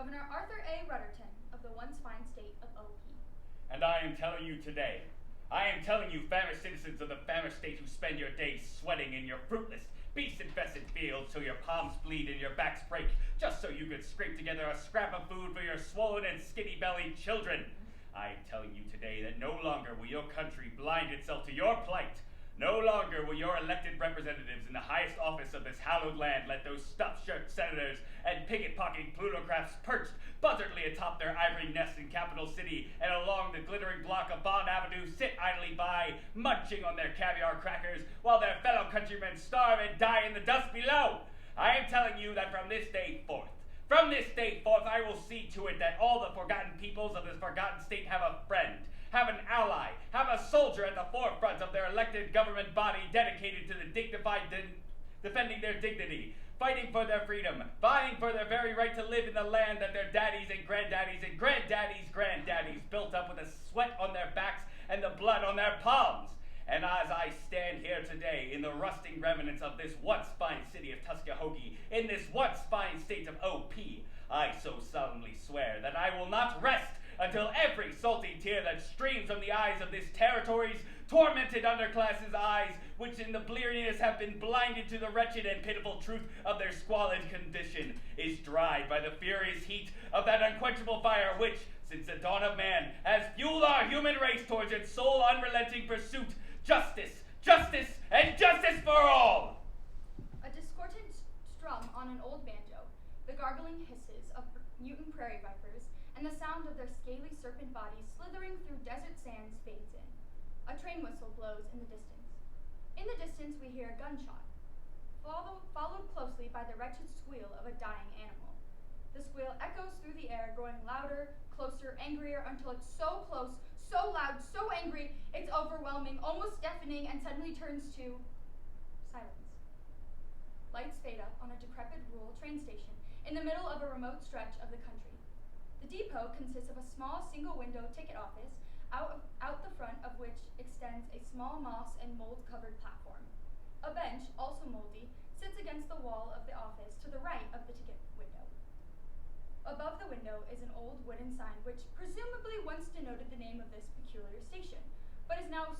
Governor Arthur A. Rutterton of the once fine state of OP. And I am telling you today, I am telling you, famished citizens of the famished state who spend your days sweating in your fruitless, beast-infested fields till your palms bleed and your backs break, just so you could scrape together a scrap of food for your swollen and skinny-bellied children. I am telling you today that no longer will your country blind itself to your plight. No longer will your elected representatives in the highest office of this hallowed land let those stuffed-shirt senators and picket-pocketing plutocrats perched buzzardly atop their ivory nests in Capital City and along the glittering block of Bond Avenue sit idly by, munching on their caviar crackers, while their fellow countrymen starve and die in the dust below. I am telling you that from this day forth, I will see to it that all the forgotten peoples of this forgotten state have a friend, have an ally, have a soldier at the forefront of their elected government body dedicated to the dignified defending their dignity, fighting for their freedom, vying for their very right to live in the land that their daddies and granddaddies' granddaddies built up with the sweat on their backs and the blood on their palms. And as I stand here today in the rusting remnants of this once fine city of Tuskahogee, in this once fine state of OP, I so solemnly swear that I will not rest until every salty tear that streams from the eyes of this territory's tormented underclass's eyes, which in the bleariness have been blinded to the wretched and pitiful truth of their squalid condition, is dried by the furious heat of that unquenchable fire which, since the dawn of man, has fueled our human race towards its sole unrelenting pursuit, justice, justice, and justice for all! A discordant strum on an old banjo, the gargling hisses of mutant prairie vipers, and the sound of their scaly serpent bodies slithering through desert sands fades in. A train whistle blows in the distance. In the distance we hear a gunshot, followed closely by the wretched squeal of a dying animal. The squeal echoes through the air, growing louder, closer, angrier, until it's so close, so loud, so angry, it's overwhelming, almost deafening, and suddenly turns to silence. Lights fade up on a decrepit rural train station in the middle of a remote stretch of the country. The depot consists of a small single-window ticket office, out the front of which extends a small moss and mold-covered platform. A bench, also moldy, sits against the wall of the office to the right of the ticket window. Above the window is an old wooden sign which presumably once denoted the name of this peculiar station, but is now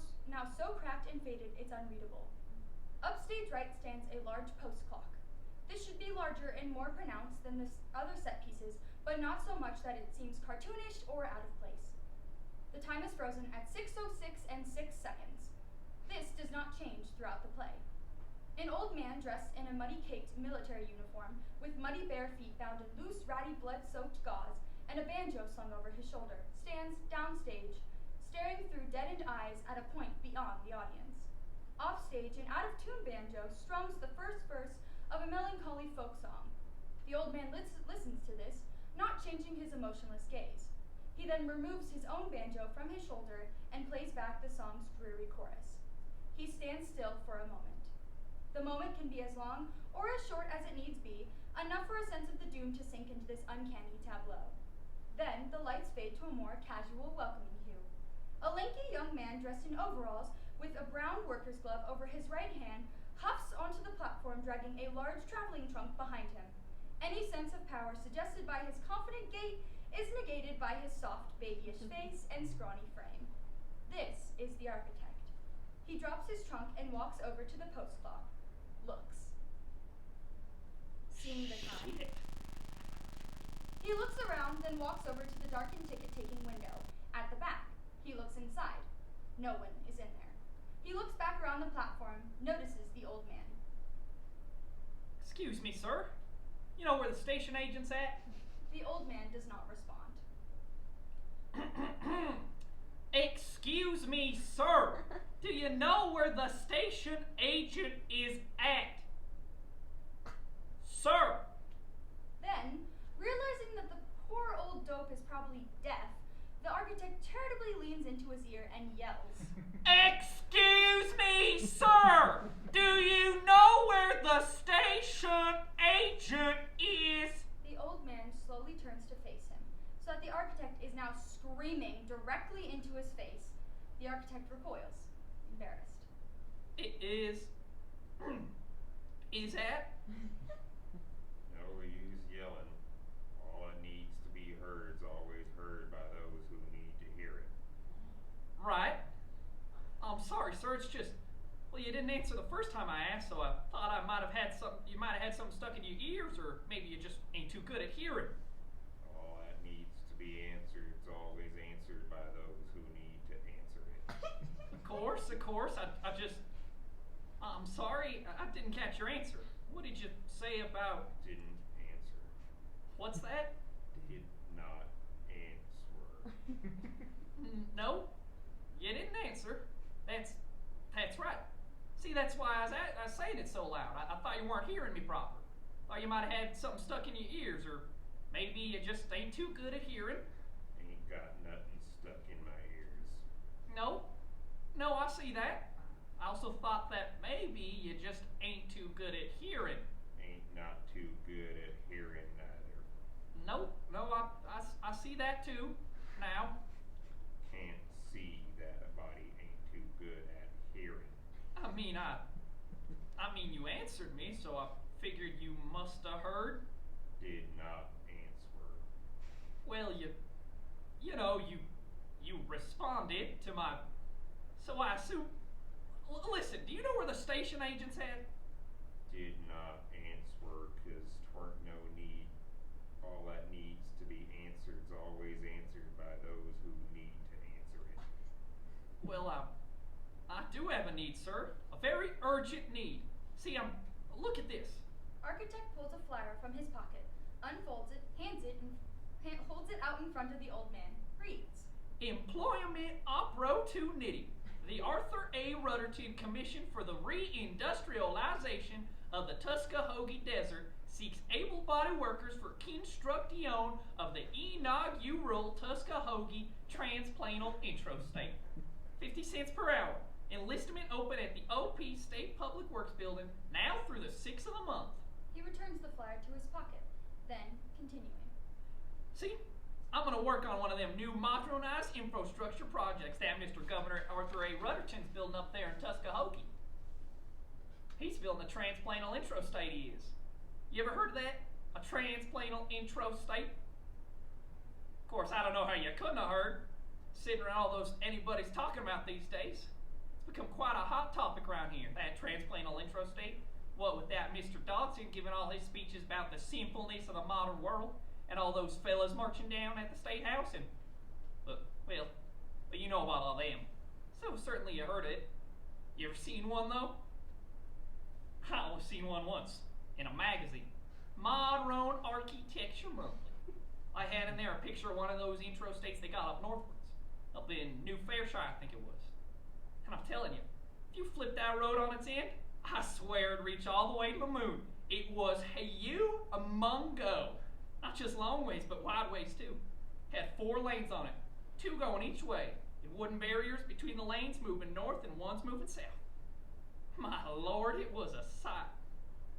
so cracked and faded it's unreadable. Upstage right stands a large post clock. This should be larger and more pronounced than the other set pieces, but not so much that it seems cartoonish or out of place. The time is frozen at 6:06 and 6 seconds. This does not change throughout the play. An old man dressed in a muddy-caked military uniform with muddy bare feet bound in loose, ratty, blood-soaked gauze and a banjo slung over his shoulder stands downstage, staring through deadened eyes at a point beyond the audience. Offstage, an out-of-tune banjo strums the first verse of a melancholy folk song. The old man listens to this, not changing his emotionless gaze. He then removes his own banjo from his shoulder and plays back the song's dreary chorus. He stands still for a moment. The moment can be as long or as short as it needs be, enough for a sense of the doom to sink into this uncanny tableau. Then the lights fade to a more casual, welcoming hue. A lanky young man dressed in overalls with a brown worker's glove over his right hand huffs onto the platform, dragging a large traveling trunk behind him. Any sense of power suggested by his confident gait is negated by his soft, babyish face and scrawny frame. This is the architect. He drops his trunk and walks over to the post clock. Looks. Seeing the time. He looks around, then walks over to the darkened ticket-taking window. At the back, he looks inside. No one is in there. He looks back around the platform, notices the old man. Excuse me, sir. You know where the station agent's at? The old man does not respond. Excuse me, sir. Do you know where the station agent is at? Sir. Then, realizing that the poor old dope is probably deaf, the architect charitably leans into his ear and yells. Excuse me, sir. Do you know where the station agent is? The old man slowly turns to face him, so that the architect is now screaming directly into his face. The architect recoils, embarrassed. It is. Is that? No use yelling. All it needs it's just, well, you didn't answer the first time I asked, so I thought you might have had something stuck in your ears, or maybe you just ain't too good at hearing. All that needs to be answered is always answered by those who need to answer it. Of course. I'm sorry, I didn't catch your answer. What did you say about... Didn't answer. What's that? Did not answer. No, you didn't answer. That's right. See, that's why I was saying it so loud. I thought you weren't hearing me proper. Thought you might have had something stuck in your ears, or maybe you just ain't too good at hearing. Ain't got nothing stuck in my ears. No, I see that. I also thought that maybe you just ain't too good at hearing. Ain't not too good at hearing neither. No, I see that too. Now, Can't see that a body ain't too good at hearing. I mean, you answered me, so I figured you must have heard. Did not answer. Well, you responded to my, so I assume. Listen, do you know where the station agent's at? Did not answer, 'cause 'tweren't no need. All that needs to be answered is always answered by those who need to answer it. Well, I do have a need, sir. A very urgent need. See, look at this. Architect pulls a flyer from his pocket, unfolds it, hands it, and holds it out in front of the old man. Reads. Employment Opportunity. The Arthur A. Rutterton Commission for the Reindustrialization of the Tuskahogee Desert seeks able-bodied workers for construction of the inaugural Tuskahogee Transplantal Introstate. 50 cents per hour. Enlistment open at the OP State Public Works Building now through the 6th of the month. He returns the flyer to his pocket, then continuing. See, I'm going to work on one of them new modernized infrastructure projects that Mr. Governor Arthur A. Rutterton's building up there in Tuskahogee. He's building a transplantal introstate, he is. You ever heard of that? A transplantal introstate? Of course, I don't know how you couldn't have heard. Sitting around all those anybody's talking about these days. It's become quite a hot topic around here, that transplantal introstate. What with that Mr. Dodson giving all his speeches about the sinfulness of the modern world, and all those fellas marching down at the State House, and, but you know about all them. So certainly you heard it. You ever seen one, though? I only seen one once, in a magazine. Modern Architecture Monthly. I had in there a picture of one of those introstates they got up northwards, up in New Fairshire, I think it was. And I'm telling you, if you flip that road on its end, I swear it'd reach all the way to the moon. It was humongous. Not just long ways, but wide ways too. Had 4 lanes on it, 2 going each way, and wooden barriers between the lanes moving north and one's moving south. My Lord, it was a sight.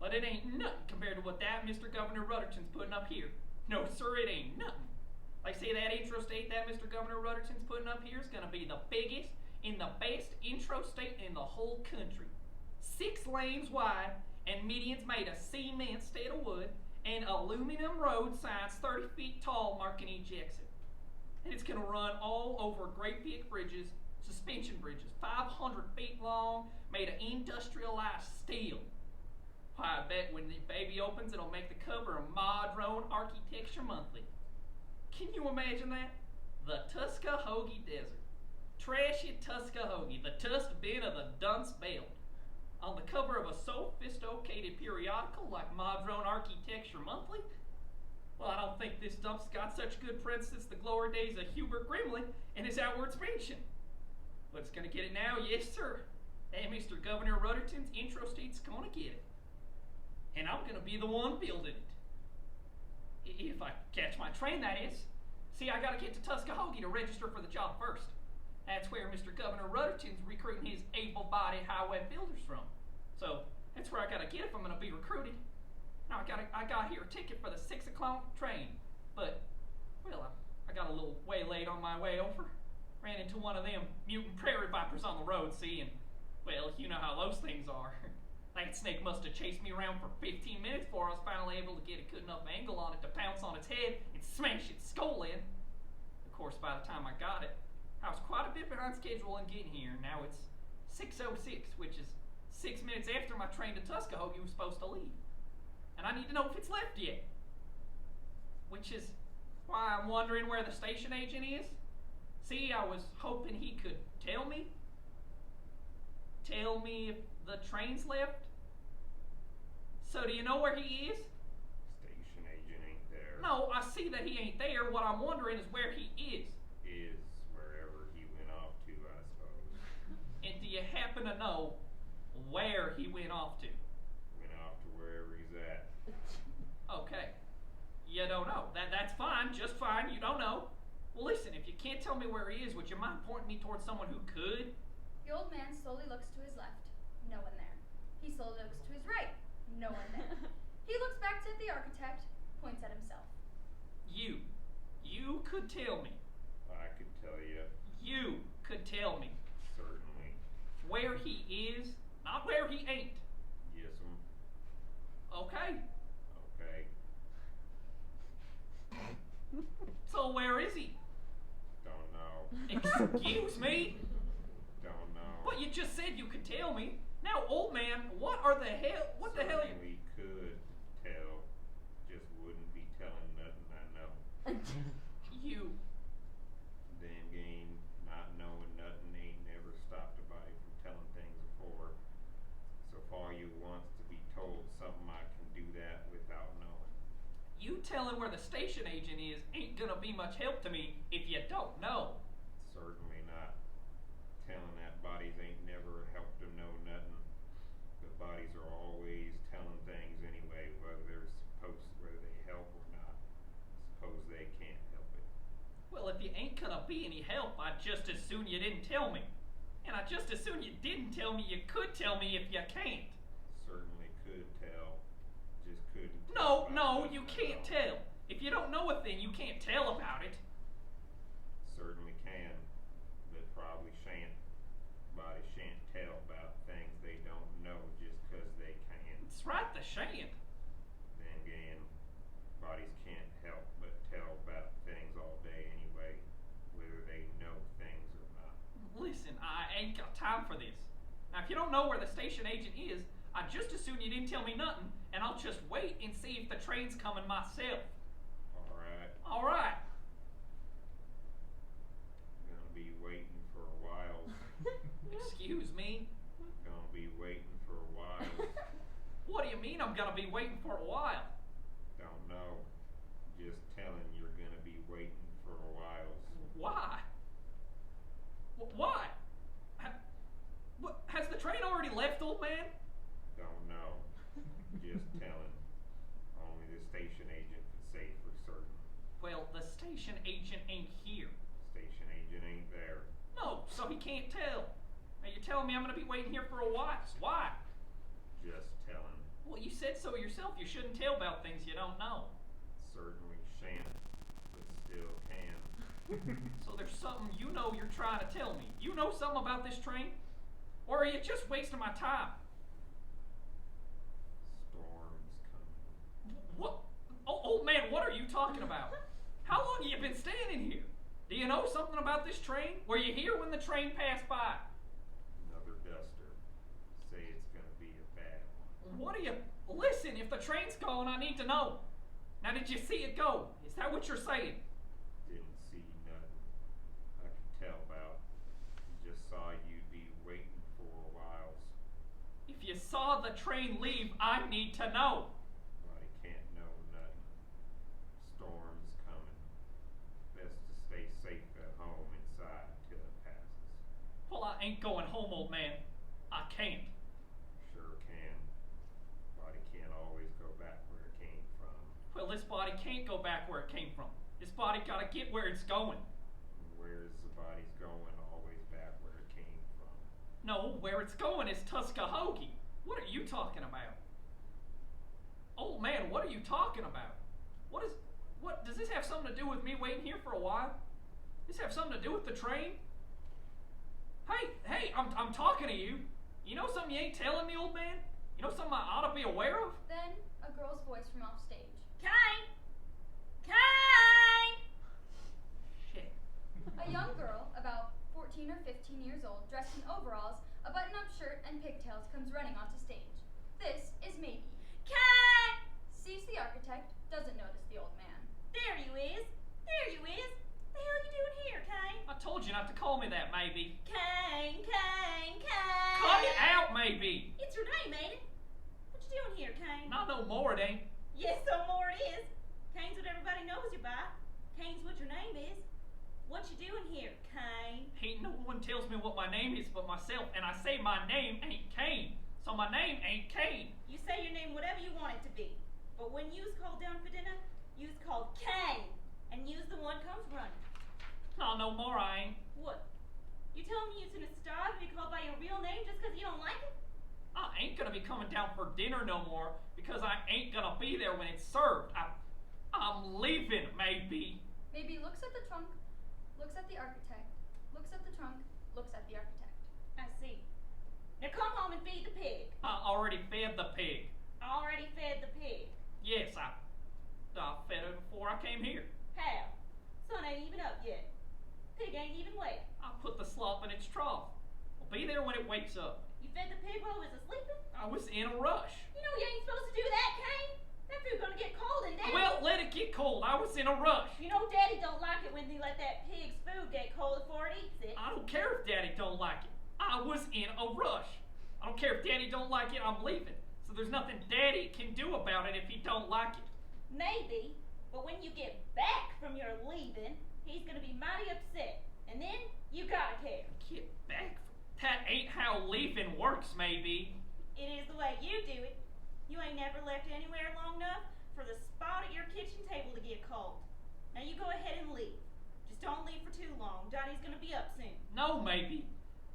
But it ain't nothing compared to what that Mr. Governor Rutterton's putting up here. No, sir, it ain't nothing. Like say that introstate that Mr. Governor Rutterton's putting up here is going to be the biggest and the best introstate in the whole country. 6 lanes wide and medians made of cement instead of wood, and aluminum road signs 30 feet tall marking each exit. And it's going to run all over great big bridges, suspension bridges, 500 feet long, made of industrialized steel. Why, I bet when the baby opens, it'll make the cover of Modern Architecture Monthly. Can you imagine that? The Tuskahogee Desert. Trashy Tuskahogee, the Tusk bin of the Dunce Belt. On the cover of a sophisticated periodical like Modern Architecture Monthly? Well, I don't think this dump's got such good prints since the glory days of Hubert Grimley and his outward expansion. But it's going to get it now, yes sir. And Mr. Governor Rutterton's introstate's going to get it. And I'm going to be the one building it. If I catch my train, that is. See, I got to get to Tuskahogee to register for the job first. That's where Mr. Governor Rutterton's recruiting his able-bodied highway builders from. So that's where I got to get if I'm going to be recruited. Now I got here a ticket for the 6 o'clock train, but well, I got a little waylaid on my way over. Ran into one of them mutant prairie vipers on the road, see, and well, you know how those things are. That snake must have chased me around for 15 minutes before I was finally able to get a good enough angle on it to pounce on its head and smash its skull in. Of course, by the time I got it, I was quite a bit behind schedule in getting here. Now it's 6:06, which is 6 minutes after my train to Tuskahogee was supposed to leave. And I need to know if it's left yet. Which is why I'm wondering where the station agent is. See, I was hoping he could tell me. Tell me if the train's left. So do you know where he is? Station agent ain't there. No, I see that he ain't there. What I'm wondering is where he is. Is wherever he went off to, I suppose. And do you happen to know where he went off to? Went off to wherever he's at. Okay. You don't know. That's fine, just fine. You don't know. Well, listen, if you can't tell me where he is, would you mind pointing me towards someone who could? The old man slowly looks to his left. No one there. He slowly looks to his right. No one there. He looks back at the architect, points at himself. You could tell me. I could tell you. You could tell me Certainly. where he is, not where he ain't. Yes'm. Okay. Okay. So where is he? Don't know. Excuse me? Don't know. But you just said you could tell me. Now, old man, what the hell you... Certainly could tell. Just wouldn't be telling nothing I know. You... Damn game, not knowing nothing ain't never stopped a body from telling things before. So far you wants to be told something, I can do that without knowing. You telling where the station agent is ain't gonna be much help to me if you don't know. Certainly not. Telling that bodies ain't never helped them know nothing. The bodies are always telling things anyway, whether they help or not. Suppose they can't help it. Well, if you ain't gonna be any help, I'd just as soon you didn't tell me. And I'd just as soon you didn't tell me you could tell me if you can't. Certainly could tell. Just couldn't No, tell about nothing you at can't all. tell. If you don't know a thing, you can't tell about it. Certainly can, but probably shan't. Bodies shan't tell about things they don't know just 'cause they can. It's right, the shan't. Then again, bodies can't help but tell about things all day anyway, whether they know things or not. Listen, I ain't got time for this. Now, if you don't know where the station agent is, I'd just as soon you didn't tell me nothing, and I'll just wait and see if the train's coming myself. Alright, All right. gonna be waiting for a while. Excuse me? Gonna be waiting for a while. What do you mean I'm gonna be waiting for a while? Don't know. Just telling you're gonna be waiting for a while. Why? Why? Has the train already left, old man? Don't know. Just telling. Only the station agent could say for certain. Well, the station agent ain't here. Station agent ain't there. No, so he can't tell. Now you're telling me I'm gonna be waiting here for a while. Why? Just telling. Well, you said so yourself. You shouldn't tell about things you don't know. Certainly shan't, but still can. So there's something you know you're trying to tell me. You know something about this train? Or are you just wasting my time? Storm's coming. What? Oh, old man, what are you talking about? How long have you been standing here? Do you know something about this train? Were you here when the train passed by? Another duster. Say it's gonna be a bad one. What are you... Listen, if the train's going, I need to know. Now, did you see it go? Is that what you're saying? Didn't see nothing. I could tell about. Just saw you'd be waiting for a while. If you saw the train leave, I need to know. Body can't know nothing. Storm's coming. Best to stay safe at home inside till it passes. Well, I ain't going home, old man. I can't. Sure can. Body can't always go back where it came from. Well, this body can't go back where it came from. This body gotta get where it's going. Where's the body's going? Always back where it came from. No, where it's going is Tuskahogee. What are you talking about? Old man, what are you talking about? What does this have something to do with me waiting here for a while? Does this have something to do with the train? Hey, I'm talking to you. You know something you ain't telling me, old man? You know something I ought to be aware of? Then a girl's voice from off stage. Kine! Kine! Shit. A young girl, about 14 or 15 years old, dressed in overalls, a button and pigtails comes running onto stage. This is Maybe. Kane! Sees the architect, doesn't notice the old man. There you is. There you is. The hell you doing here, Kane? I told you not to call me that, maybe. Kane, Kane, Kane! Cut it out, maybe. It's your name, ain't it? What you doing here, Kane? Not no more, it ain't. Yes, so more it is. Kane's what everybody knows you by. Kane's what your name is. What you doing here, Kane? Ain't no one tells me what my name is but myself, and I say my name ain't Kane. So my name ain't Kane. You say your name whatever you want it to be. But when you's called down for dinner, you's called Kane. And you's the one comes running. Not no more, I ain't. What? You telling me you's gonna starve to be called by your real name just 'cause you don't like it? I ain't gonna be coming down for dinner no more because I ain't gonna be there when it's served. I'm leaving, maybe. Maybe looks at the trunk, looks at the architect, looks at the trunk, looks at the architect. I see. Now come home and feed the pig. I already fed the pig. Already fed the pig. Yes, I fed it before I came here. How? Sun ain't even up yet. Pig ain't even wet. I put the slop in its trough. I'll be there when it wakes up. You fed the pig while it was asleep? I was in a rush. You know you ain't supposed to do that, Kane. That food gonna get cold and Daddy. Well, let it get cold. I was in a rush. You know Daddy don't like it when you let that pig's food get cold before it eats it. I don't care if Daddy don't like it. I was in a rush. I don't care if Daddy don't like it. I'm leaving. So there's nothing Daddy can do about it if he don't like it. Maybe, but when you get back from your leaving, he's gonna be mighty upset. And then you gotta care. Get back. That ain't how leaving works, maybe. It is the way you do it. You ain't never left anywhere long enough for the spot at your kitchen table to get cold. Now you go ahead and leave. Just don't leave for too long. Donnie's gonna be up soon. No, maybe.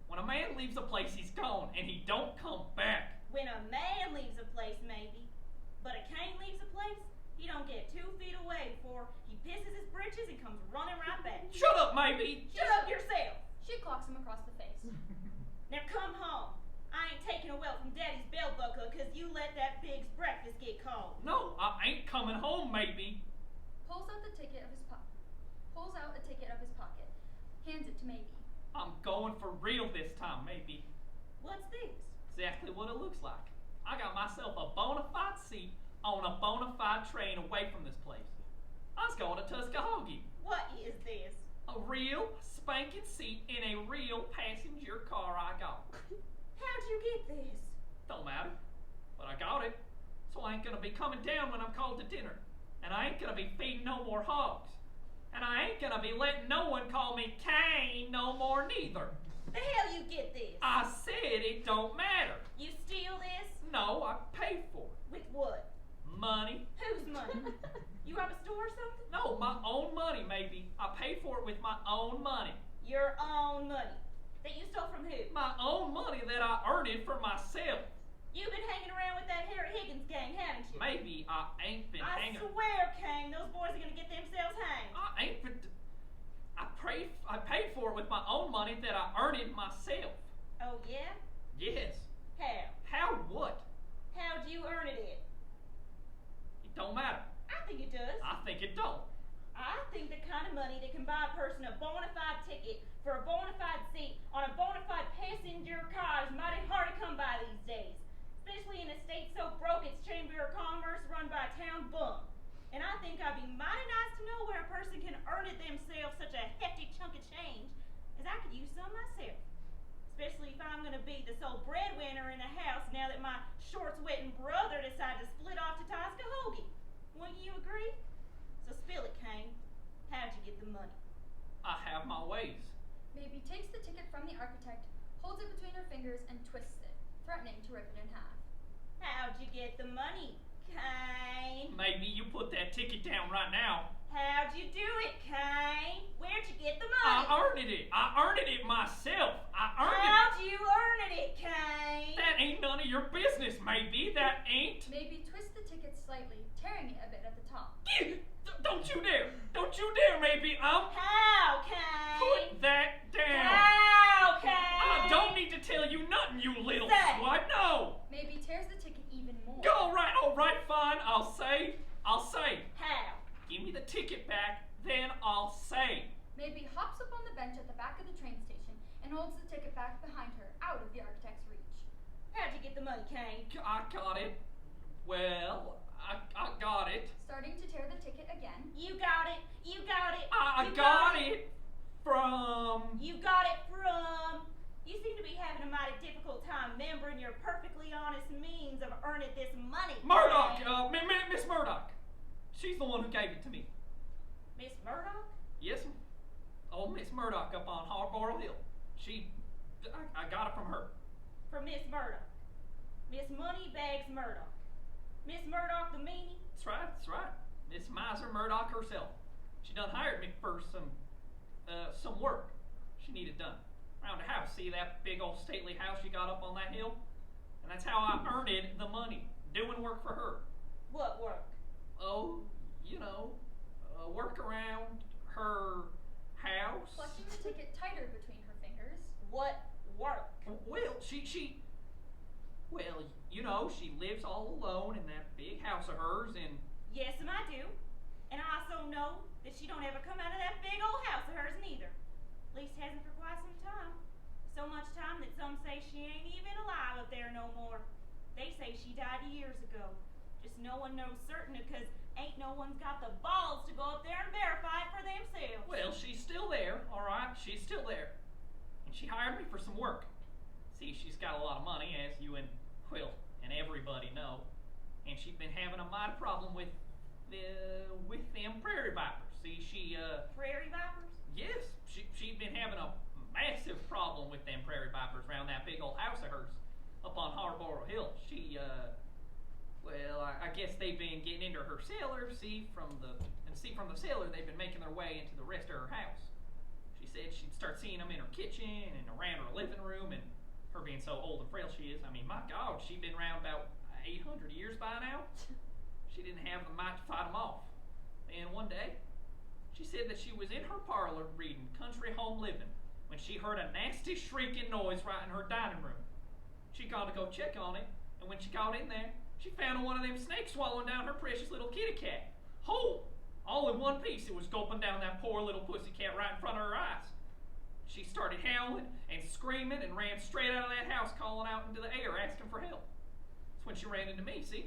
When a man leaves a place, he's gone, and he don't come back. When a man leaves a place, maybe. But a Kane leaves a place, he don't get 2 feet away before he pisses his britches and comes running right back. Shut up, maybe. Shut up yourself! She clocks him across the face. Now come home. I ain't taking a well from Daddy's belt buckle 'cause you let that pig's breakfast get cold. No, I ain't coming home, maybe. Pulls out a ticket of his pocket, hands it to Maybe. I'm going for real this time, maybe. What's this? Exactly what it looks like. I got myself a bona fide seat on a bona fide train away from this place. I was going to Tuskahogee. What is this? A real spanking seat in a real passenger car I got. How'd you get this? Don't matter, but I got it. So I ain't gonna be coming down when I'm called to dinner. And I ain't gonna be feeding no more hogs. And I ain't gonna be letting no one call me Kane no more neither. The hell you get this? I said it don't matter. You steal this? No, I paid for it. With what? Money. Whose money? You rob a store or something? No, my own money, maybe. I paid for it with my own money. Your own money. That you stole from who? My own money that I earned it for myself. You've been hanging around with that Harry Higgins gang, haven't you? Maybe I ain't been hanging. I swear, Kane, those boys are gonna get themselves hanged. I ain't been. I paid for it with my own money that I earned it myself. Oh, yeah? Yes. How? How what? How'd you earn it? It don't matter. I think it does. I think it don't. I think the kind of money that can buy a person a bona fide ticket for a bona fide seat on a bona fide passenger car is mighty hard to come by these days. Especially in a state so broke its Chamber of Commerce run by a town bum. And I think I'd be mighty nice to know where a person can earn it themselves such a hefty chunk of change, as I could use some myself. Especially if I'm gonna be the sole breadwinner in the house now that my shorts-wetting brother decided to split off to Tuskahogee. Wouldn't you agree? So spill it, Kane. How'd you get the money? I have my ways. Maybe takes the ticket from the architect, holds it between her fingers, and twists it, threatening to rip it in half. How'd you get the money, Kane? Maybe you put that ticket down right now. How'd you do it, Kane? Where'd you get the money? I earned it. I earned it myself. I earned How'd you earn it, Kane? That ain't none of your business, maybe. That ain't. Maybe twist the ticket slightly, tearing it a bit at the top. Don't you dare. Don't you dare, maybe. How, Kane? Put that down. How, Kane? I don't need to tell you nothing, you little Say. slut. No. Maybe tears the ticket even more. All right, fine. I'll say. How? Give me the ticket back, then I'll say. Maybe hops up on the bench at the back of the train station and holds the ticket back behind her, out of the architect's reach. money, Kane. I got it. Well, I got it. Starting to tear the ticket again. You got it. You got it. I you got it from... You got it from... You seem to be having a mighty difficult time remembering your perfectly honest means of earning this money. Murdoch! Kane. Miss Murdoch. She's the one who gave it to me. Miss Murdoch? Yes, ma'am. Oh, Miss Murdoch up on Harborough Hill. I got it from her. From Miss Murdoch. Miss Moneybags Murdoch. Miss Murdoch the meanie? That's right. Miss Miser Murdoch herself. She done hired me for some work she needed done around the house. See that big old stately house you got up on that hill? And that's how I earned the money, doing work for her. What work? Oh, work around her house. Clutching the ticket tighter between her fingers. What work? Well, she lives all alone in that big house of hers, and Yes, I do. And I also know that she don't ever come out of that big old house of hers neither. At least hasn't for quite some time. So much time that some say she ain't even alive up there no more. They say she died years ago. Just no one knows certain because ain't no one's got the balls to go up there and verify it for themselves. well, she's still there, all right? She's still there. And she hired me for some work. See, she's got a lot of money, as you and everybody know. And she's been having a mighty problem with them prairie vipers. See, Prairie vipers? yes, she'd been having a massive problem with them prairie vipers around that big old house of hers up on Harborough Hill. I guess they've been getting into her cellar. From the cellar, they've been making their way into the rest of her house. She said she'd start seeing them in her kitchen and around her living room, and her being so old and frail she is, I mean, my God, she'd been around about 800 years by now. She didn't have the might to fight them off. And one day, she said that she was in her parlor reading Country Home Living when she heard a nasty shrieking noise right in her dining room. She'd gone to go check on it, and when she got in there, she found one of them snakes swallowing down her precious little kitty cat. Whole! All in one piece, it was gulping down that poor little pussy cat right in front of her eyes. She started howling and screaming and ran straight out of that house, calling out into the air, asking for help. That's when she ran into me, see?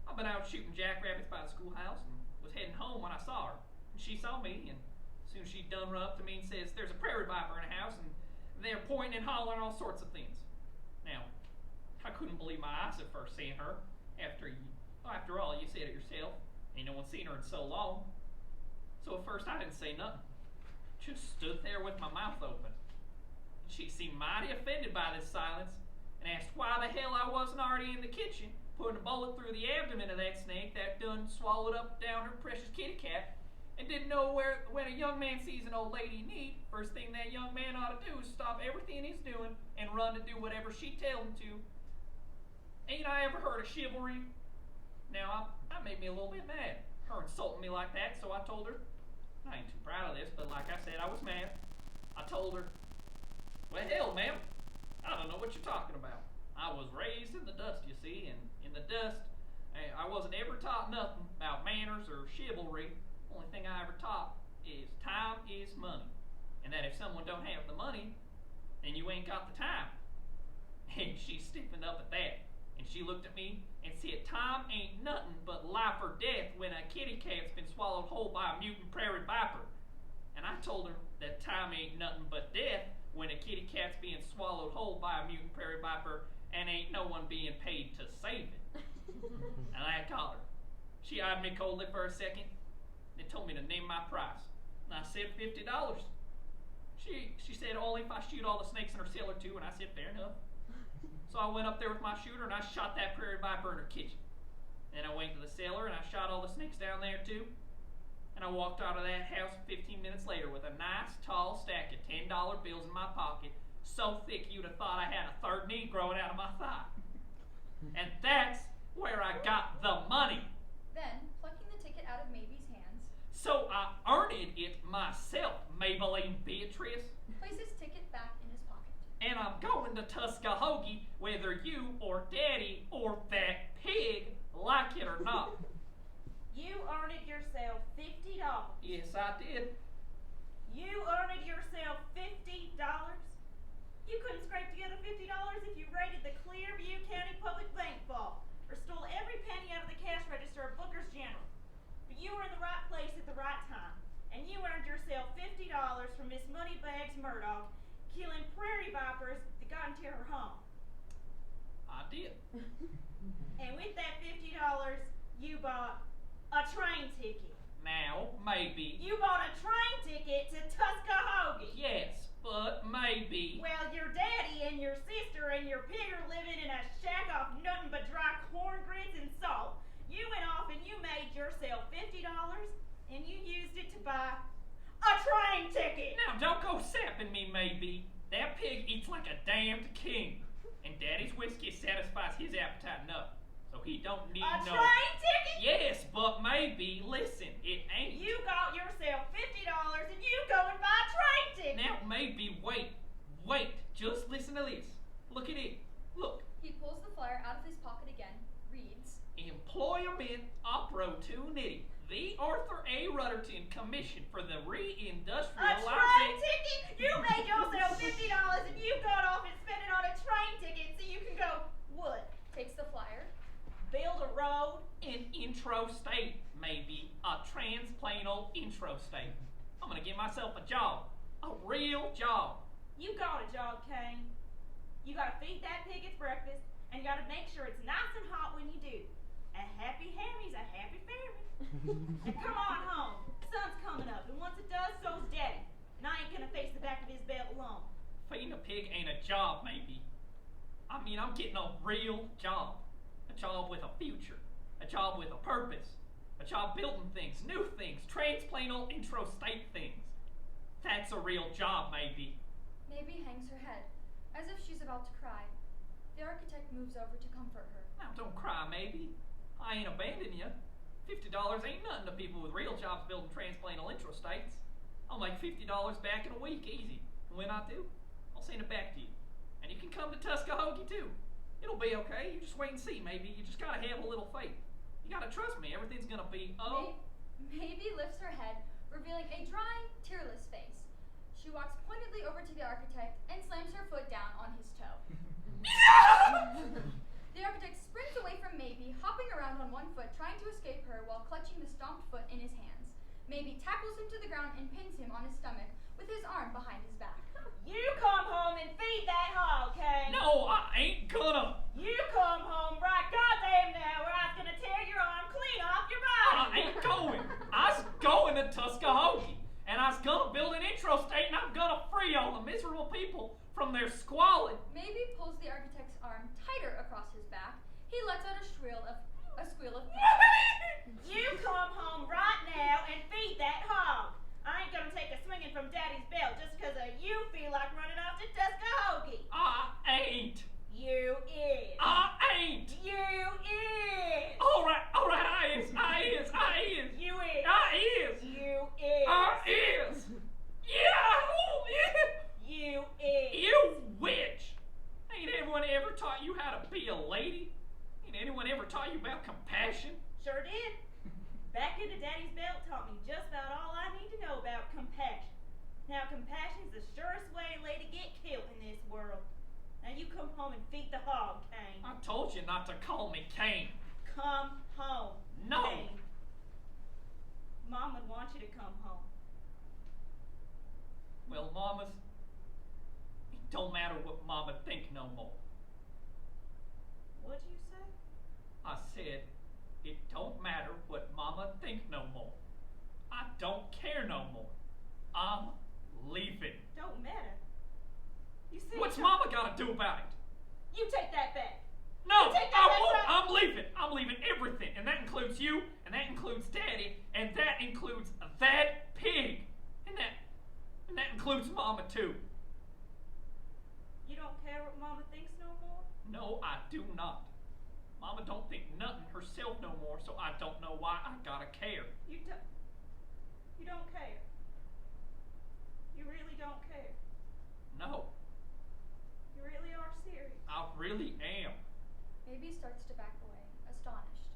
I've been out shooting jackrabbits by the schoolhouse and was heading home when I saw her. And she saw me, and soon she done run up to me and says, there's a prairie viper in the house, and they're pointing and hollering all sorts of things. Now, I couldn't believe my eyes at first seeing her. After all, you said it yourself. Ain't no one seen her in so long. So at first I didn't say nothing. Just stood there with my mouth open. She seemed mighty offended by this silence and asked why the hell I wasn't already in the kitchen putting a bullet through the abdomen of that snake that done swallowed up down her precious kitty cat, and didn't know when a young man sees an old lady in need, first thing that young man ought to do is stop everything he's doing and run to do whatever she tell him to. Ain't I ever heard of chivalry? Now, that made me a little bit mad, her insulting me like that, so I told her, I ain't too proud of this, but like I said, I was mad. I told her, well, hell, ma'am, I don't know what you're talking about. I was raised in the dust, you see, and in the dust, I wasn't ever taught nothing about manners or chivalry. Only thing I ever taught is time is money, and that if someone don't have the money, then you ain't got the time. And she stiffened up at that. And she looked at me and said, time ain't nothing but life or death when a kitty cat's been swallowed whole by a mutant prairie viper. And I told her that time ain't nothing but death when a kitty cat's being swallowed whole by a mutant prairie viper and ain't no one being paid to save it. And I called her. She eyed me coldly for a second and told me to name my price. And I said $50. She said only if I shoot all the snakes in her cellar too, and I said fair enough. So I went up there with my shooter and I shot that prairie viper in her kitchen. Then I went to the cellar and I shot all the snakes down there too. And I walked out of that house 15 minutes later with a nice tall stack of $10 bills in my pocket, so thick you'd have thought I had a third knee growing out of my thigh. And that's where I got the money. Then, plucking the ticket out of Mavy's hands, So I earned it myself, Maybelline Beatrice. places ticket back in his pocket. And I'm going to Tuskahogee whether you or Daddy or that pig like it or not. You earned yourself $50. Yes, I did. You earned yourself $50. You couldn't scrape together $50 if you raided the Clearview County And with that $50, you bought a train ticket. Now, maybe. You bought a train ticket to Tuskahogee. Yes, but maybe. Well, your daddy and your sister and your pig are living in a shack off nothing but dry corn grits and salt. You went off and you made yourself $50 and you used it to buy a train ticket. Now, don't go sapping me, maybe. That pig eats like a damned king. And Daddy's whiskey satisfies his appetite enough. So he don't need A no... train ticket? Yes, but maybe. Listen, it ain't. You got yourself $50 and you go and buy a train ticket. Now, maybe. Wait. Just listen to this. Look at it. Look. He pulls the flyer out of his pocket again, reads, Employment Opportunity. The Arthur A. Rutterton Commission for the A Reindustrialization. train ticket? You made yourself $50 and you got off and spent it on a train ticket so you can go, what? takes the flyer. Build a road? An intro state, maybe. A transplanal intro state. I'm gonna get myself a job. A real job. You got a job, Kane. You gotta feed that pig its breakfast, and you gotta make sure it's nice and hot when you do. A happy hammy's a happy family. And come on home. Sun's coming up, and once it does, so's Daddy. And I ain't gonna face the back of his belt alone. Feeding a pig ain't a job, maybe. I mean, I'm getting a real job. A job with a future. A job with a purpose. A job building things, new things, transplanal intro state things. That's a real job, maybe. Maybe hangs her head, as if she's about to cry. The architect moves over to comfort her. Now, don't cry, maybe. I ain't abandoning you. $50 ain't nothing to people with real jobs building transplantal intro states. I'll make $50 back in a week, easy. And when I do, I'll send it back to you. And you can come to Tuskahogee, too. It'll be okay. You just wait and see, maybe. You just gotta have a little faith. You gotta trust me. Everything's gonna be, Maybe lifts her head, revealing a dry, tearless face. She walks pointedly over to the architect and slams her foot down on his toe. The architect sprints away from Maybe, hopping around on one foot, trying to escape her while clutching the stomped foot in his hands. Maybe tackles him to the ground and pins him on his stomach with his arm behind his back. You come home and feed that hog, Kane. No, I ain't gonna. You come home right goddamn now, or I'm gonna tear your arm clean off your body. I ain't going. I's going to Tuskahogee. And I's gonna build an intro state, and I'm gonna free all the miserable people from their squalid. Maybe pulls the architect's arm tighter across his back. He lets out a squeal of pain. You come home right now and feed that hog. I ain't gonna take a swinging from Daddy's belt just 'cause you feel like running off to Tuskahogee. I ain't. You is. I ain't. You is. All right, I is. You is. I is. You is. I is. Yeah. You is. You witch. Ain't anyone ever taught you how to be a lady? Ain't anyone ever taught you about compassion? Sure did. Back into Daddy's belt taught me just about all I need to know about compassion. Now, compassion's the surest way to get killed in this world. Now you come home and feed the hog, Kane. I told you not to call me Kane. Come home. No. Kane. Mom would want you to come home. Well, mamas, it don't matter what mama think no more. What'd you say? I said, it don't matter what mama think no more. I don't care no more. I'm leaving. Don't matter. You see? What's mama gotta do about it? You take that back. No, You take that I back, won't. right? I'm leaving. I'm leaving everything. And that includes you, and that includes Daddy, and that includes that pig. And that includes mama too. You don't care what Mama thinks no more? No, I do not. Mama don't think nothing herself no more, so I don't know why I gotta care. You don't care. You really don't care. No, You really are serious. I really am. Maybe starts to back away, astonished.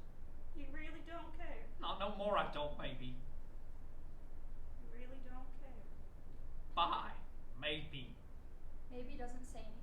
You really don't care. Not no more I don't, maybe. You really don't care. Bye, maybe. Maybe doesn't say anything.